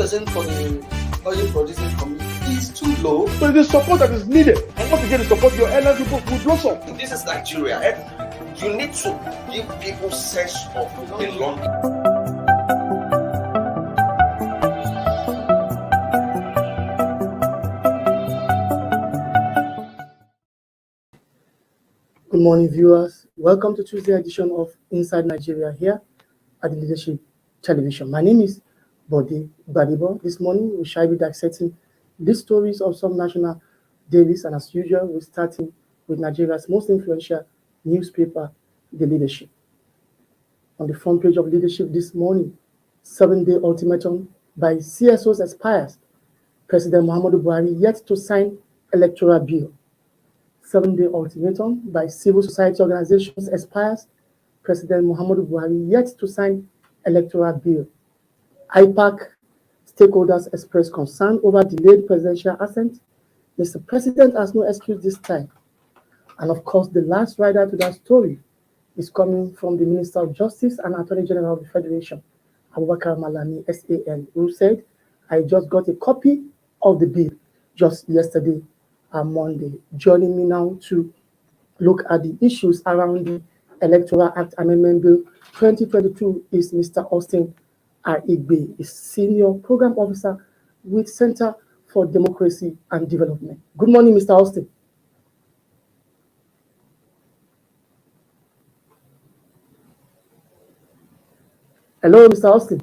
30% for the oil producing community is too low. So the support that is needed, and once again, the support your airline people will blossom. This is Nigeria. You need to give people sense of belonging. Good morning, viewers. Welcome to Tuesday edition of Inside Nigeria here at the Leadership Television. My name is Bode Badibo. This morning, we shall be dissecting the stories of some national dailies, and as usual, we're starting with Nigeria's most influential newspaper, The Leadership. On the front page of Leadership this morning, 7-day ultimatum by CSOs expires. President Muhammadu Buhari yet to sign electoral bill. 7-day ultimatum by civil society organizations expires. President Muhammadu Buhari yet to sign electoral bill. IPAC stakeholders express concern over delayed presidential assent. Mr. President has no excuse this time. And of course, the last rider to that story is coming from the Minister of Justice and Attorney General of the Federation, Abubakar Malami, SAN, who said, "I just got a copy of the bill just yesterday and Monday." Joining me now to look at the issues around the Electoral Act Amendment Bill 2022 is Mr. Austin Igbe, a Senior Program Officer with Center for Democracy and Development. Good morning, Mr. Austin. Hello, Mr. Austin.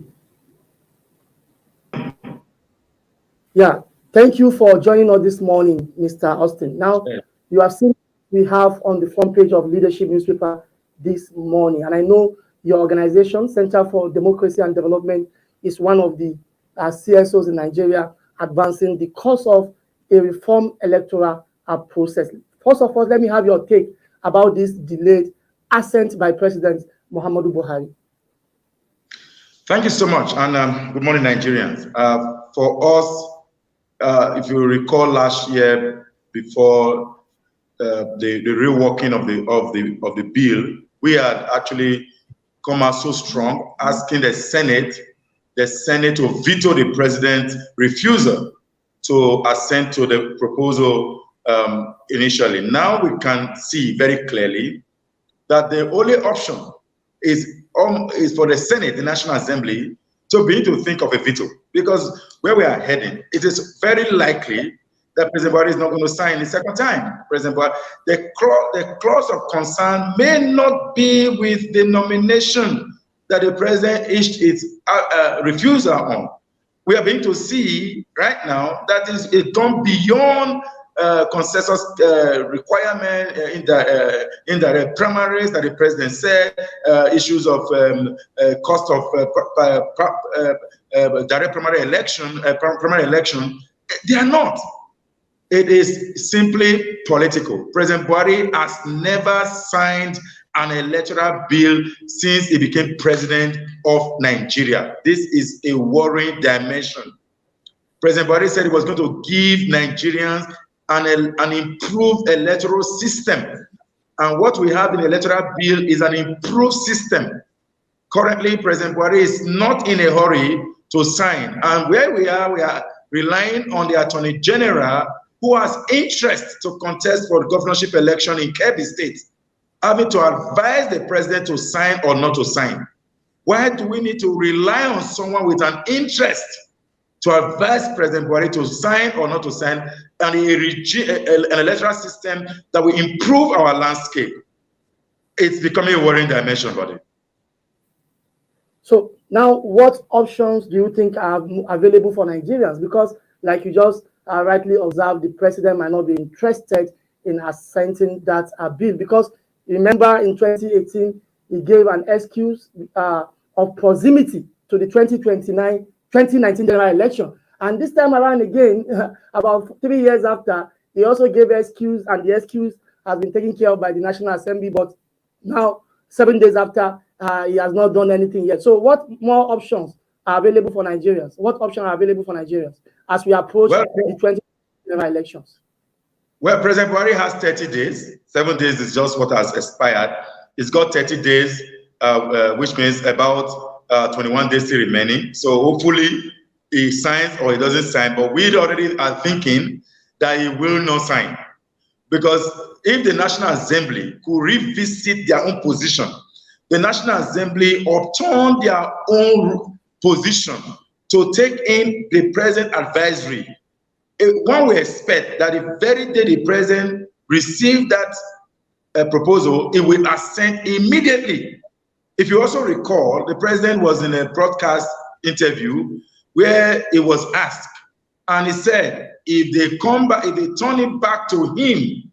Yeah, thank you for joining us this morning, Mr. Austin. Now, you have seen we have on the front page of Leadership newspaper this morning, and I know your organization, Center for Democracy and Development, is one of the CSOs in Nigeria advancing the cause of a reform electoral process. First of all, let me have your take about this delayed assent by President Muhammadu Buhari. Thank you so much, and good morning, Nigerians. For us, if you recall last year, before the reworking of the bill, we had actually come out so strong, asking the Senate to veto the president's refusal to assent to the proposal initially. Now we can see very clearly that the only option is for the Senate, the National Assembly, to begin to think of a veto, because where we are heading, it is very likely that President Buhari is not going to sign the second time. President Buhari, the clause of concern may not be with the nomination that the president issued its refusal on. We are beginning to see right now that it's gone beyond consensus requirement in the primaries that the president said, issues of cost of direct primary election, they are not. It is simply political. President Buhari has never signed an electoral bill since he became president of Nigeria. This is a worrying dimension. President Buhari said he was going to give Nigerians an improved electoral system. And what we have in the electoral bill is an improved system. Currently, President Buhari is not in a hurry to sign. And where we are relying on the Attorney General, who has interest to contest for the governorship election in Kebbi State, having to advise the president to sign or not to sign. Why do we need to rely on someone with an interest to advise President Buhari to sign or not to sign, and an electoral system that will improve our landscape? It's becoming a worrying dimension, buddy. So now, what options do you think are available for Nigerians? Because, like you just rightly observed, the president might not be interested in assenting that bill, because remember in 2018 he gave an excuse of proximity to the 2019 general election, and this time around again, about 3 years after, he also gave excuse, and the excuse has been taken care of by the National Assembly. But now, 7 days after, he has not done anything yet. So what more options are available for Nigerians? What options are available for Nigerians as we approach the 2020 general elections? Well, President Buhari has 30 days. 7 days is just what has expired. He's got 30 days, which means about 21 days still remaining. So hopefully he signs or he doesn't sign, but we already are thinking that he will not sign. Because if the National Assembly could revisit their own position, the National Assembly upturned their own position to take in the present advisory. One would expect that the very day the president received that proposal, it will assent immediately. If you also recall, the president was in a broadcast interview where he was asked, and he said, if they come back, if they turn it back to him,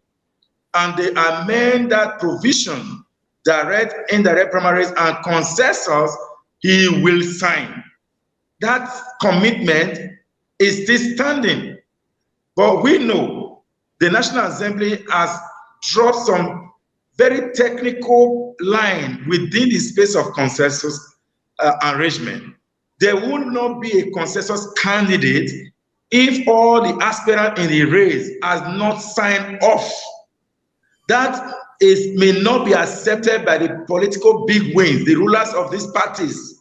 and they amend that provision, direct, indirect primaries, and consensus, he will sign. That commitment is still standing. But we know the National Assembly has dropped some very technical line within the space of consensus arrangement. There will not be a consensus candidate if all the aspirants in the race has not signed off. That may not be accepted by the political big wings, the rulers of these parties.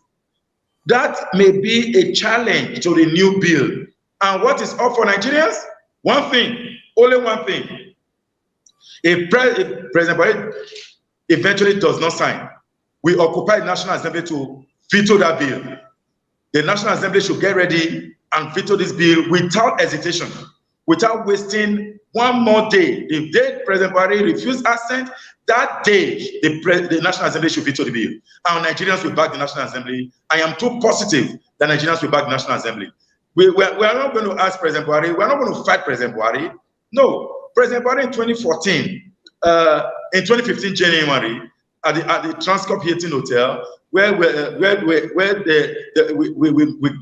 That may be a challenge to the new bill. And what is up for Nigerians? One thing, only one thing. If President Buhari eventually does not sign, we occupy the National Assembly to veto that bill. The National Assembly should get ready and veto this bill without hesitation, without wasting one more day. The day President Buhari refused assent, that day the National Assembly should veto the bill. And Nigerians will back the National Assembly. I am too positive that Nigerians will back the National Assembly. We are not going to ask President Buhari, we are not going to fight President Buhari. No, President Buhari in 2014, in 2015 January, at the Transcorp Hilton Hotel, where we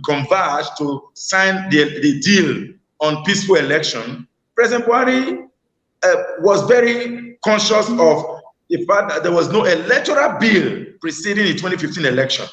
converged to sign the deal on peaceful election, President Buhari was very conscious of the fact that there was no electoral bill preceding the 2015 election.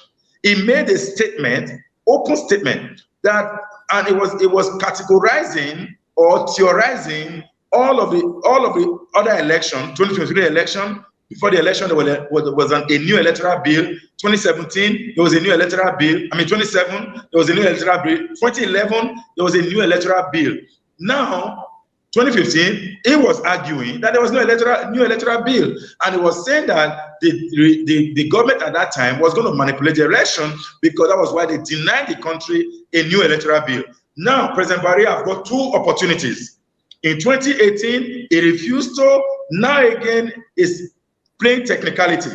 He made a statement, open statement, that, and it was categorizing or theorizing all of the other election, 2023 election. Before the election, there was a new electoral bill. 2017, there was a new electoral bill. 2007, there was a new electoral bill. 2011, there was a new electoral bill. Now, 2015, he was arguing that there was no new electoral bill. And he was saying that the government at that time was going to manipulate the election because that was why they denied the country a new electoral bill. Now, President Buhari have got two opportunities. In 2018, he refused to. Now again, is plain technicality.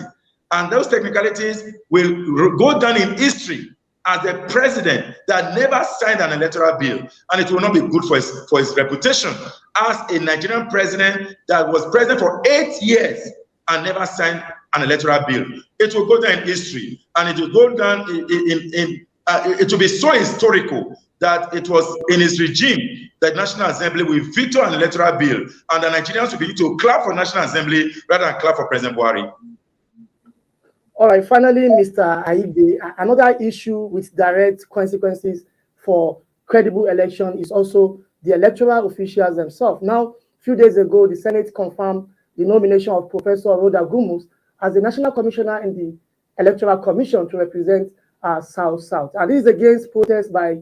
And those technicalities will go down in history as the president that never signed an electoral bill. And it will not be good for his reputation as a Nigerian president that was president for 8 years and never signed an electoral bill. It will go down in history, and it will go down it will be so historical that it was in his regime that National Assembly will veto an electoral bill, and the Nigerians will begin to clap for National Assembly rather than clap for President Buhari. All right, finally, Mr. Aibe, another issue with direct consequences for credible election is also the electoral officials themselves. Now, a few days ago, the Senate confirmed the nomination of Professor Rhoda Gumus as the National Commissioner in the Electoral Commission to represent South-South. And this is against protests by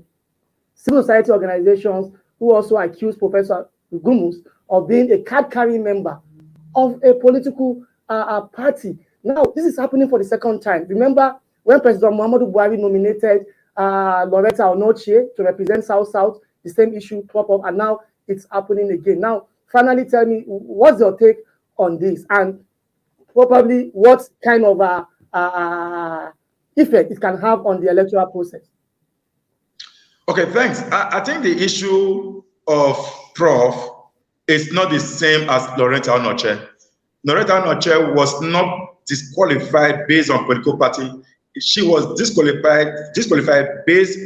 civil society organizations who also accuse Professor Gumus of being a card-carrying member of a political party. Now, this is happening for the second time. Remember when President Muhammadu Buhari nominated Loretta Onochie to represent South-South, the same issue popped up, and now it's happening again. Now, finally, tell me, what's your take on this? And probably what kind of effect it can have on the electoral process? Okay, thanks. I think the issue of Prof is not the same as Loretta Onochie. Loretta Onochie was not disqualified based on political party. She was disqualified based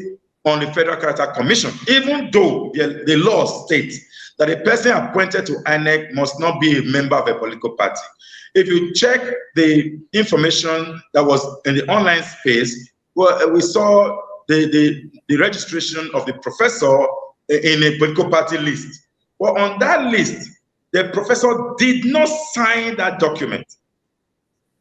on the Federal Character Commission, even though the law states that a person appointed to INEC must not be a member of a political party. If you check the information that was in the online space, well, we saw the registration of the professor in a political party list. Well, on that list, the professor did not sign that document.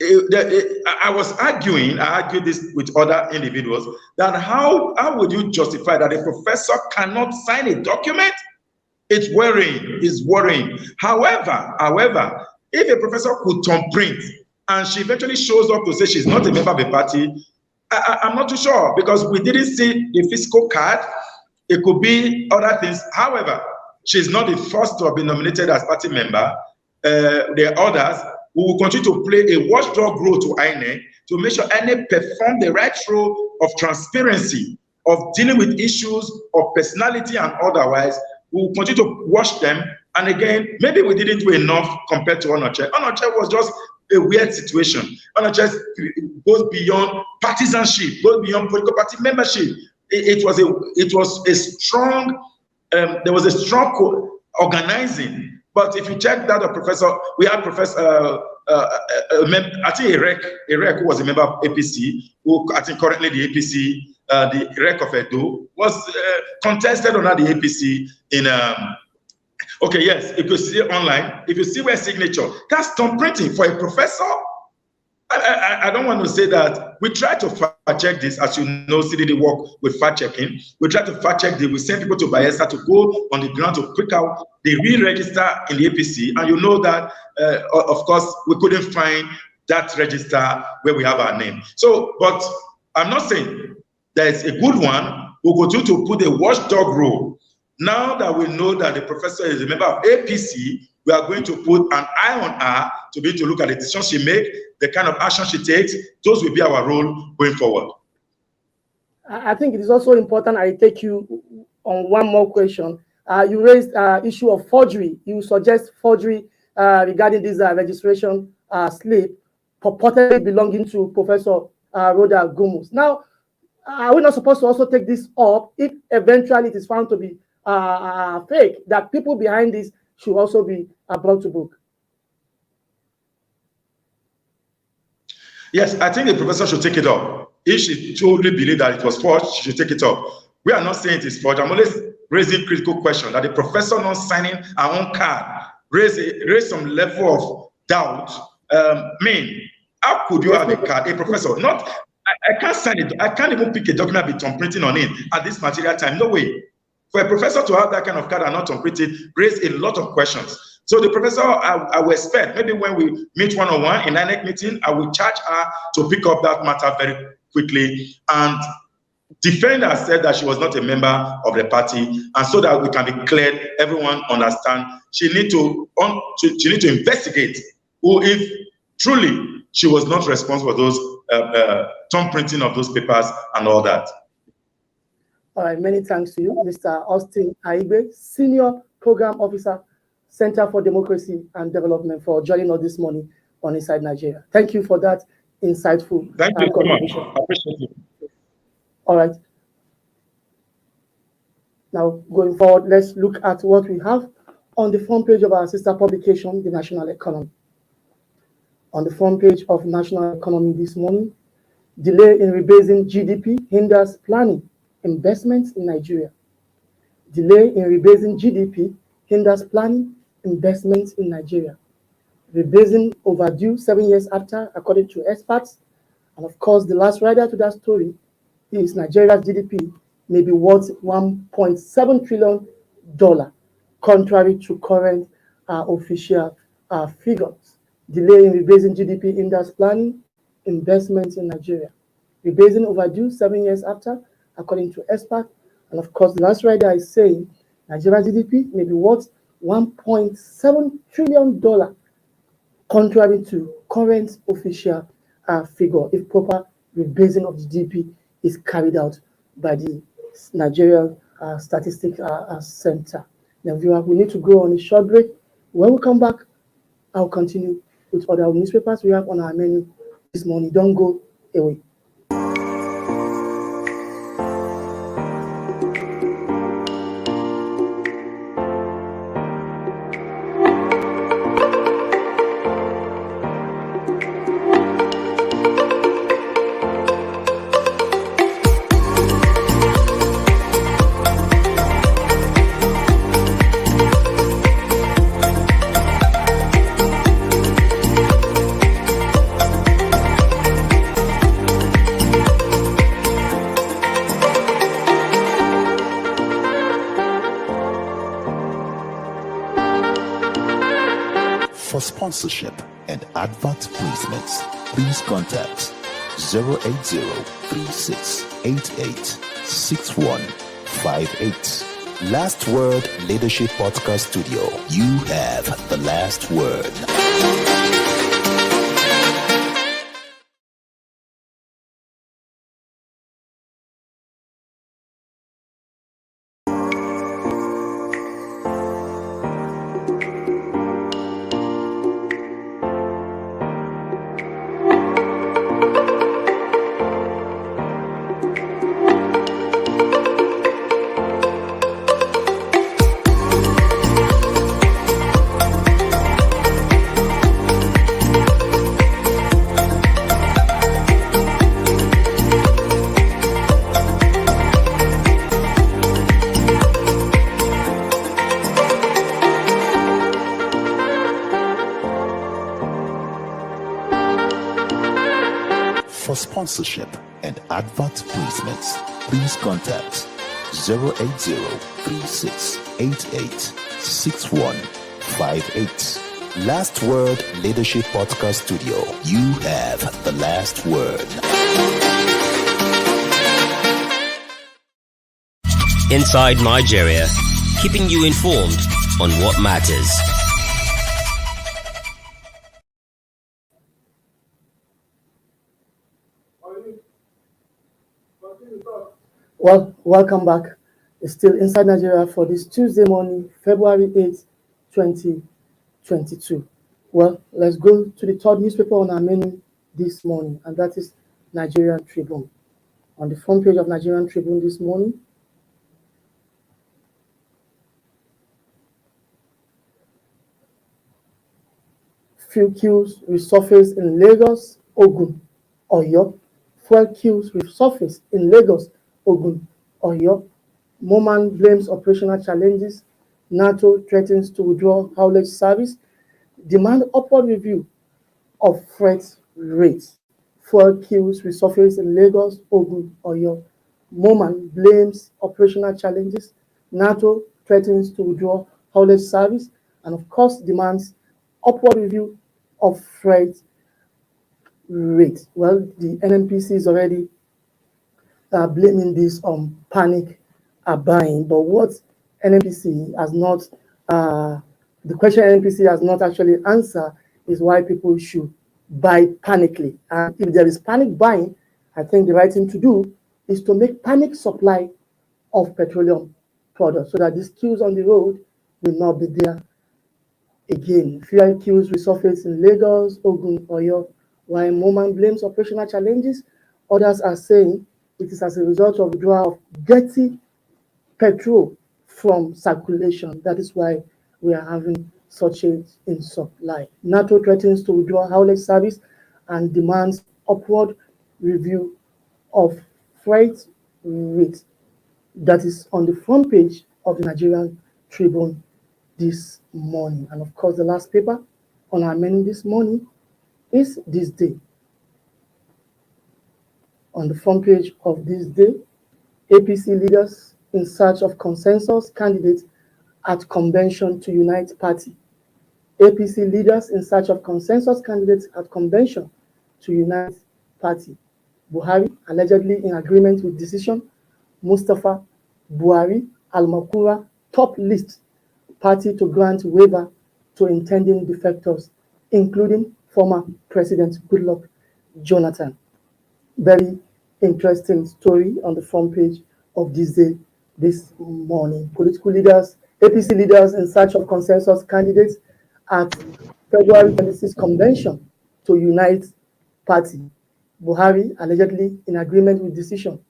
I was arguing, I argued this with other individuals, that how would you justify that a professor cannot sign a document? It's worrying. However, if a professor could thumbprint and she eventually shows up to say she's not a member of a party, I'm not too sure, because we didn't see the physical card. It could be other things. However, she's not the first to have been nominated as party member. There are others who will continue to play a watchdog role to INEC to make sure INEC perform the right role of transparency, of dealing with issues of personality and otherwise. We will continue to watch them. And again, maybe we didn't do enough compared to Onoche. Onoche was just a weird situation. Onoche goes beyond partisanship, goes beyond political party membership. It was a strong, there was a strong organizing. But if you check that, we had Professor, I think Erek, who was a member of APC, who I think currently the APC, the Erek of Edo, was contested under the APC in, okay, yes, if you see it online, if you see where signature, that's thumbprinting for a professor. I don't want to say that. We try to fact check this, as you know, CDD work with fact checking. We try to fact check this. We send people to Bayelsa to go on the ground to pick out the real register in the APC. And you know that, of course, we couldn't find that register where we have our name. So, but I'm not saying there's a good one. We'll continue to put a watchdog role. Now that we know that the professor is a member of APC, we are going to put an eye on her to be able to look at the decisions she makes, the kind of action she takes. Those will be our role going forward. I think it is also important I take you on one more question. You raised issue of forgery. You suggest forgery regarding this registration slip purportedly belonging to Professor Rhoda Gumus. Now, are we not supposed to also take this up if eventually it is found to be fake, that people behind this should also be brought to book? Yes, I think the professor should take it up. If she truly believes that it was forged, she should take it up. We are not saying it is forged. I'm always raising critical question that the professor not signing her own card raise some level of doubt. How could you have a card, a professor? I can't sign it. I can't even pick a document with thumbprinting on it at this material time. No way. For a professor to have that kind of card and not thumbprinted raise a lot of questions. So the professor, I will expect, maybe when we meet one-on-one in INEC meeting, I will charge her to pick up that matter very quickly and defend her, said that she was not a member of the party, and so that we can be clear, everyone understand. She need to investigate who, if truly she was not responsible for those thumbprinting of those papers and all that. All right, many thanks to you, Mr. Austin Aigbe, Senior Program Officer, Center for Democracy and Development, for joining us this morning on Inside Nigeria. Thank you for that insightful Thank you so much. I appreciate it. All right. Now, going forward, let's look at what we have on the front page of our sister publication, The National Economy. On the front page of National Economy this morning, delay in rebasing GDP hinders planning investments in Nigeria. Delay in rebasing GDP hinders planning investments in Nigeria. Rebasing overdue 7 years after, according to experts. And of course, the last rider to that story is Nigeria's GDP may be worth $1.7 trillion, contrary to current official figures. Delay in rebasing GDP hinders planning investments in Nigeria. Rebasing overdue 7 years after, according to experts. And of course, the last rider is saying Nigeria's GDP may be worth $1.7 trillion, contrary to current official figure, if proper rebasing of the GDP is carried out by the Nigerian Statistics Center. Now, we need to go on a short break. When we come back, I'll continue with other newspapers we have on our menu this morning. Don't go away. For sponsorship and advert placements, please contact 080-3688-6158. Last Word Leadership Podcast Studio. You have the last word. For sponsorship and advert placements, please contact 080-3688-6158. Last Word Leadership Podcast Studio. You have the last word. Inside Nigeria, keeping you informed on what matters. Well, welcome back. It's still Inside Nigeria for this Tuesday morning, February 8th, 2022. Well, let's go to the third newspaper on our menu this morning, and that is Nigerian Tribune. On the front page of Nigerian Tribune this morning, fuel queues resurface in Lagos, Ogun, Oyo. Fuel queues resurface in Lagos, Ogun, Oyo. Moman blames operational challenges. NATO threatens to withdraw haulage service. Demand upward review of freight rates. Fuel queues resurface in Lagos, Ogun, Oyo. Moman blames operational challenges. NATO threatens to withdraw haulage service, and of course demands upward review of freight rate. Well, the NNPC is already blaming this on panic buying, but what NNPC has not, the question NNPC has not actually answered is why people should buy panically. And if there is panic buying, I think the right thing to do is to make panic supply of petroleum products so that these queues on the road will not be there again. Fuel queues resurface in Lagos, Ogun, Oyo. While Moman blames operational challenges, others are saying it is as a result of withdrawal of dirty petrol from circulation. That is why we are having such a in supply. NATO threatens to withdraw haulage service and demands upward review of freight rates. That is on the front page of the Nigerian Tribune this morning. And of course, the last paper on our menu this morning is THISDAY. On the front page of THISDAY, APC leaders in search of consensus candidates at convention to unite party. APC leaders in search of consensus candidates at convention to unite party. Buhari allegedly in agreement with decision. Mustafa Buhari Al-Makura top list party to grant waiver to intending defectors, including former President Goodluck Jonathan. Very interesting story on the front page of THISDAY this morning. Political leaders, APC leaders in search of consensus candidates at February 26th convention to unite party. Buhari allegedly in agreement with decision.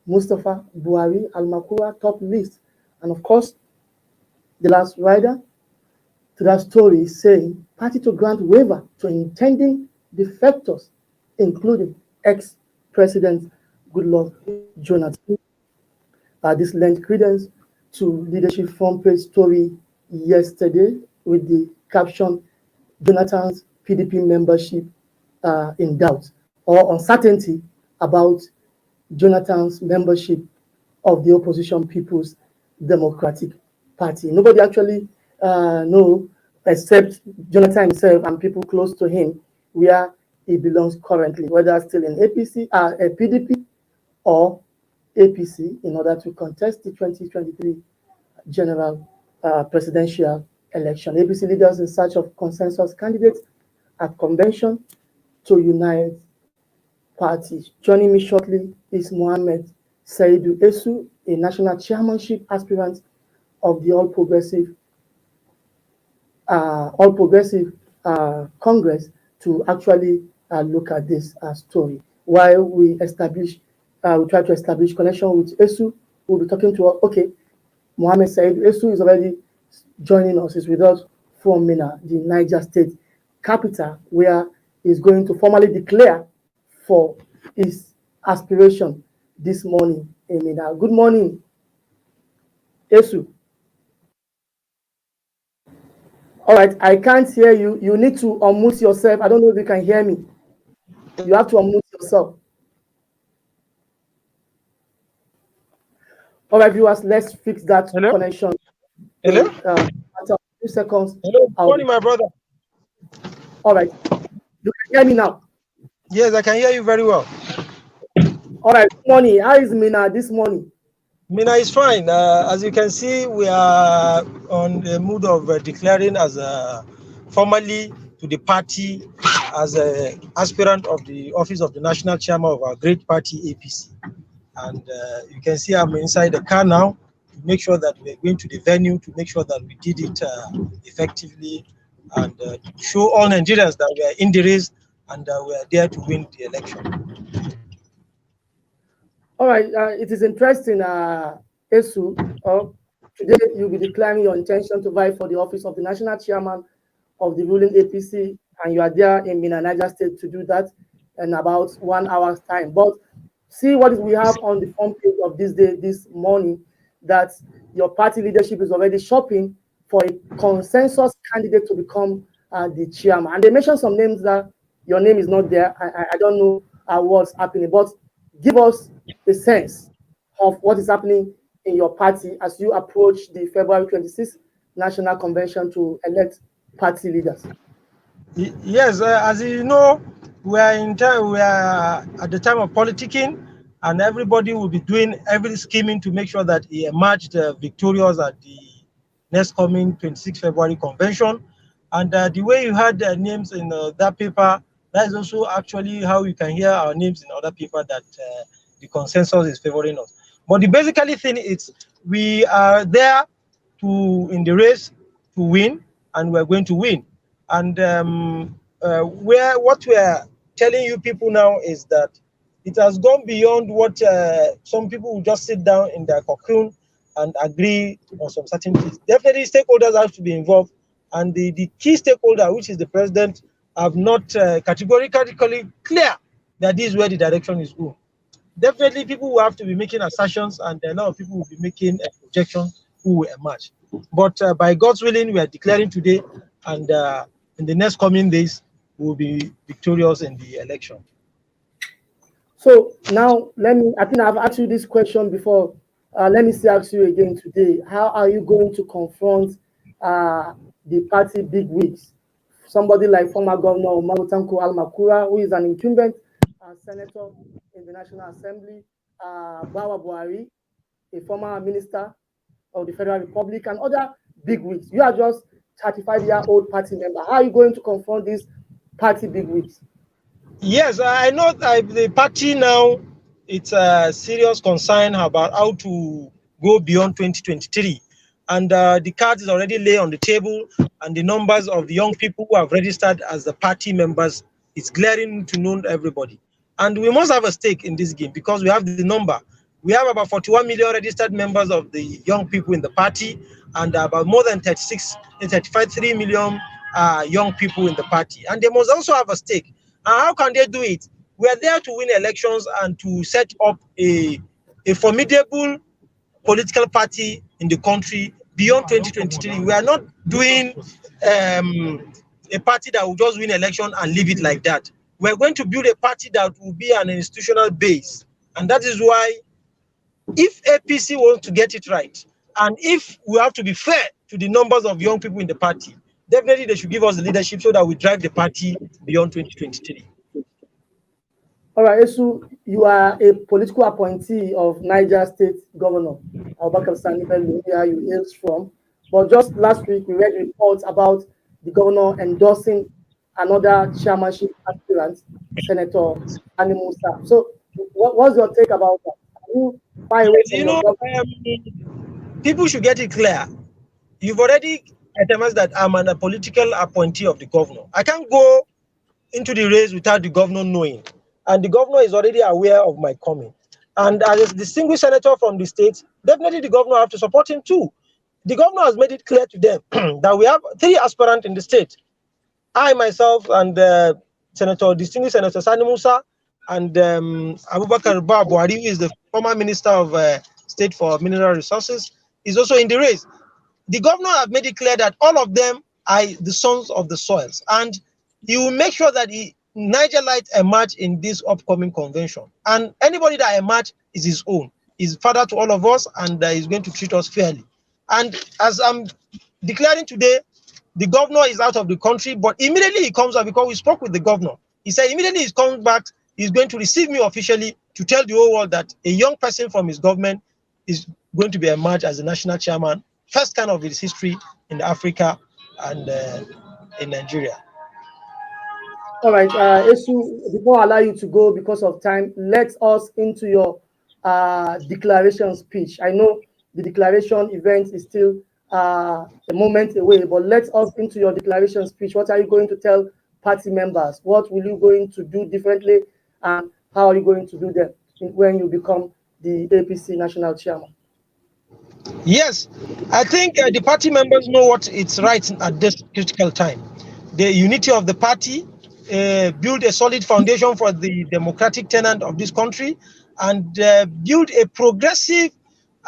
Mustafa Buhari Al-Makura top list. And of course, the last rider to that story is saying party to grant waiver to intending defectors, including ex-President Goodluck Jonathan. This lent credence to leadership front page story yesterday with the caption, Jonathan's PDP membership in doubt, or uncertainty about Jonathan's membership of the opposition People's Democratic Party. Nobody actually know except Jonathan himself and people close to him, where he belongs currently, whether still in APC, PDP, or APC, in order to contest the 2023 general presidential election. APC leaders in search of consensus candidates at convention to unite parties. Joining me shortly is Mohammed Saidu Esu, a national chairmanship aspirant of the All Progressive Congress, to actually look at this story. While we try to establish connection with Esu, we'll be talking to, okay, Mohammed Said Esu is already joining us. He's with us from Mina, the Niger State capital, where he's going to formally declare for his aspiration this morning in Mina. Good morning, Esu. All right, I can't hear you. You need to unmute yourself. I don't know if you can hear me. You have to unmute yourself. All right, viewers, let's fix that connection. Hello? After a few seconds. Hello, good morning, my brother. All right, you can hear me now? Yes, I can hear you very well. All right, good morning. How is Mina this morning? Mina is fine. As you can see, we are on the mood of declaring as formally to the party as an aspirant of the office of the national chairman of our great party, APC. And you can see I'm inside the car now to make sure that we're going to the venue, to make sure that we did it effectively, and show all Nigerians that we are in the race and we are there to win the election. All right, it is interesting, Esu. Today you'll be declaring your intention to vie for the office of the national chairman of the ruling APC, and you are there in Mina, Niger State, to do that in about 1 hour's time. But see what we have on the front page of THISDAY this morning, that your party leadership is already shopping for a consensus candidate to become the chairman. And they mentioned some names that your name is not there. I don't know what's happening, but give us a sense of what is happening in your party as you approach the February 26th National Convention to elect party leaders. Yes, as you know, we are at the time of politicking, and everybody will be doing every scheming to make sure that he emerged victorious at the next coming 26 February convention. And the way you had names in that paper, that is also actually how you can hear our names in other paper that the consensus is favoring us. But the basically thing is we are there in the race to win, and we're going to win. And what we're telling you people now is that it has gone beyond what some people will just sit down in their cocoon and agree on some certain things. Definitely stakeholders have to be involved, and the key stakeholder, which is the president, have not categorically clear that this is where the direction is going. Definitely people will have to be making assertions, and a lot of people will be making a projection who will emerge. But by God's willing, we are declaring today, and in the next coming days, we will be victorious in the election. So now, I think I've asked you this question before. Let me ask you again today. How are you going to confront the party big wigs? Somebody like former Governor Marutanko Al-Makura, who is an incumbent senator in the National Assembly, Bawa Buhari, a former minister of the Federal Republic, and other big wigs. You are just 35-year-old party member. How are you going to confront these party big wigs? Yes, I know that the party now, it's a serious concern about how to go beyond 2023. And the card is already laid on the table, and the numbers of the young people who have registered as the party members is glaring to know everybody. And we must have a stake in this game because we have the number. We have about 41 million registered members of the young people in the party, and about more than 3 million young people in the party. And they must also have a stake. And how can they do it? We are there to win elections and to set up a formidable political party in the country beyond 2023. We are not doing a party that will just win election and leave it like that. We're going to build a party that will be an institutional base. And that is why if APC wants to get it right, and if we have to be fair to the numbers of young people in the party, definitely they should give us the leadership so that we drive the party beyond 2023. All right, Esu, you are a political appointee of Niger State Governor Abubakar Sani Bello, where you hail from. But just last week, we read reports about the governor endorsing another chairmanship aspirant, Senator Sani Musa. So, what's your take about that? Are you far away from your government? People should get it clear. You've already determined that I'm a political appointee of the governor. I can't go into the race without the governor knowing. And the governor is already aware of my coming. And as a distinguished senator from the state, definitely the governor have to support him too. The governor has made it clear to them that we have 3 aspirants in the state. I myself and distinguished Senator Sani Musa and Abubakar Buhari, who is the former Minister of State for Mineral Resources, is also in the race. The governor have made it clear that all of them are the sons of the soils, and he will make sure that Nigerite emerge in this upcoming convention. And anybody that emerge is his own. He's father to all of us, and he's going to treat us fairly. And as I'm declaring today, the governor is out of the country, but immediately he comes out, because we spoke with the governor. He said immediately he comes back, he's going to receive me officially to tell the whole world that a young person from his government is going to be emerged as the national chairman, first kind of his history in Africa and in Nigeria. All right, Esu, before I allow you to go because of time, let us into your declaration speech. I know the declaration event is still a moment away, but let us into your declaration speech. What are you going to tell party members? What will you going to do differently, and how are you going to do that when you become the APC national chairman? Yes, I think the party members know what is right at this critical time. The unity of the party, build a solid foundation for the democratic tenant of this country, and build a progressive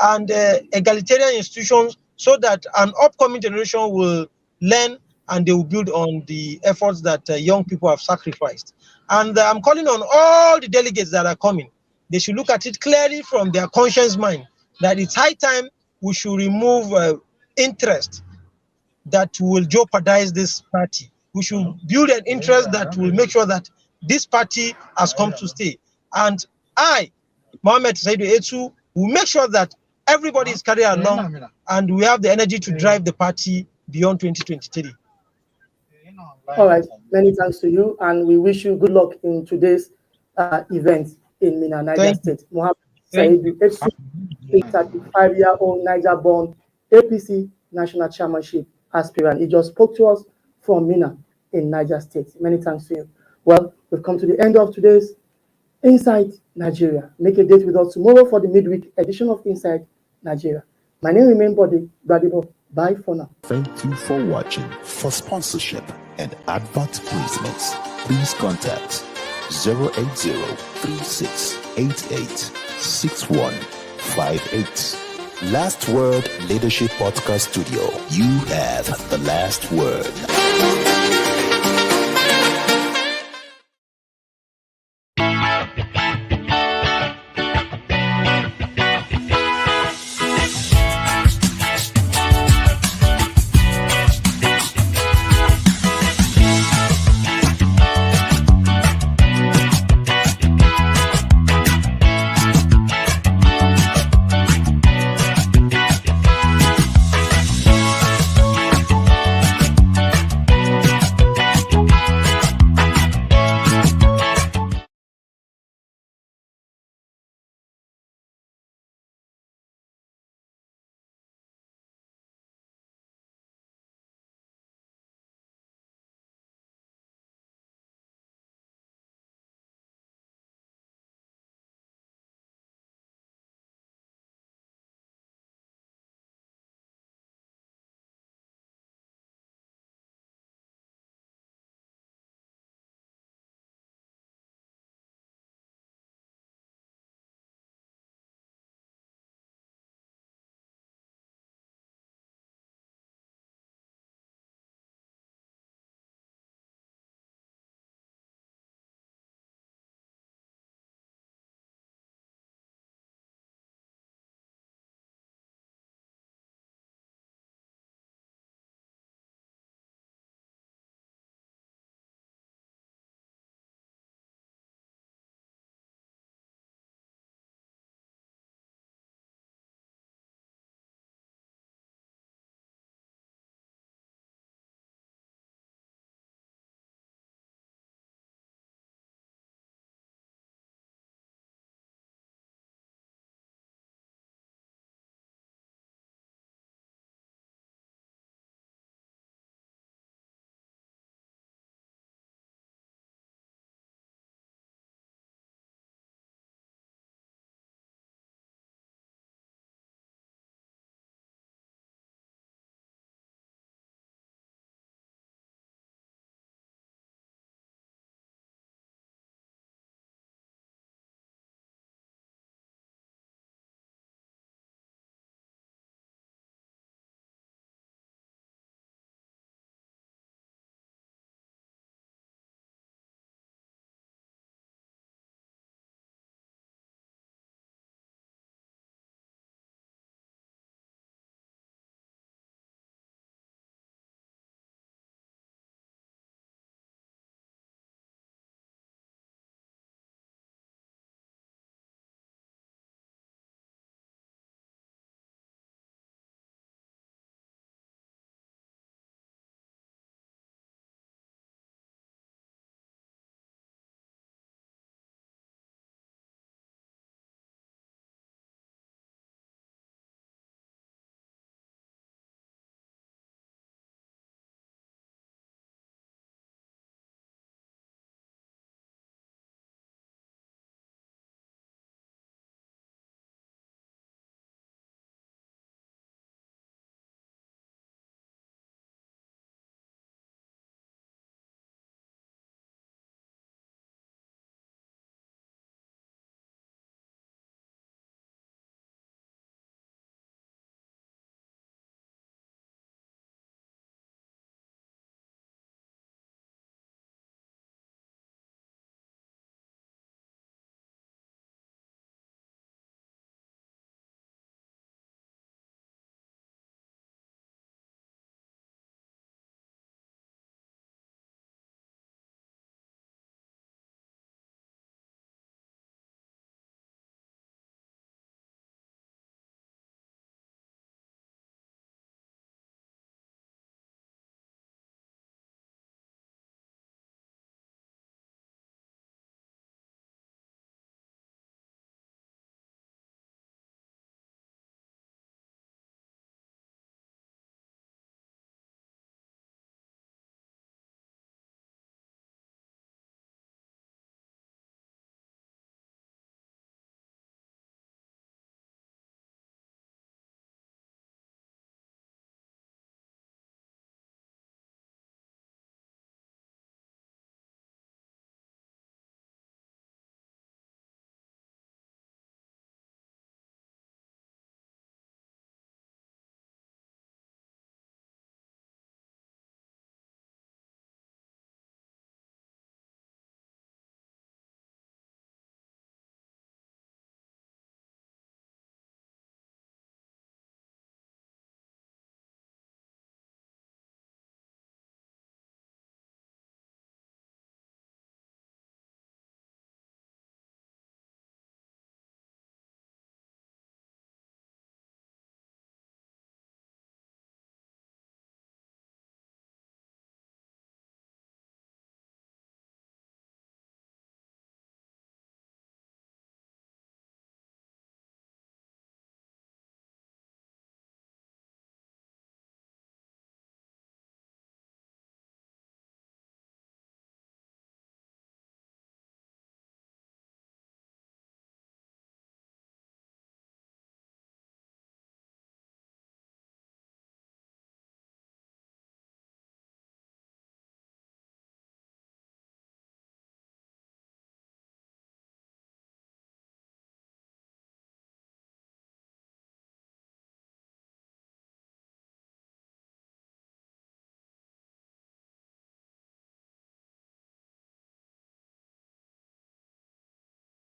and egalitarian institutions so that an upcoming generation will learn and they will build on the efforts that young people have sacrificed. And I'm calling on all the delegates that are coming. They should look at it clearly from their conscience mind that it's high time we should remove interest that will jeopardize this party. We should build an interest that will make sure that this party has come to stay. And I, Mohammed Saidu Etsu, will make sure that everybody is carried along and we have the energy to drive the party beyond 2023. All right, many thanks to you, and we wish you good luck in today's event in Minna, Niger State. Mohammed Saidu Etsu, a 35-year-old Niger-born APC national chairmanship aspirant. He just spoke to us from Minna in Niger State. Many thanks to you. Well, we've come to the end of today's Inside Nigeria. Make a date with us tomorrow for the midweek edition of Inside Nigeria. My name remains Bradibo. Bye for now. Thank you for watching. For sponsorship and advert placements, please contact 080-3688-6158. Last Word Leadership Podcast Studio. You have the last word.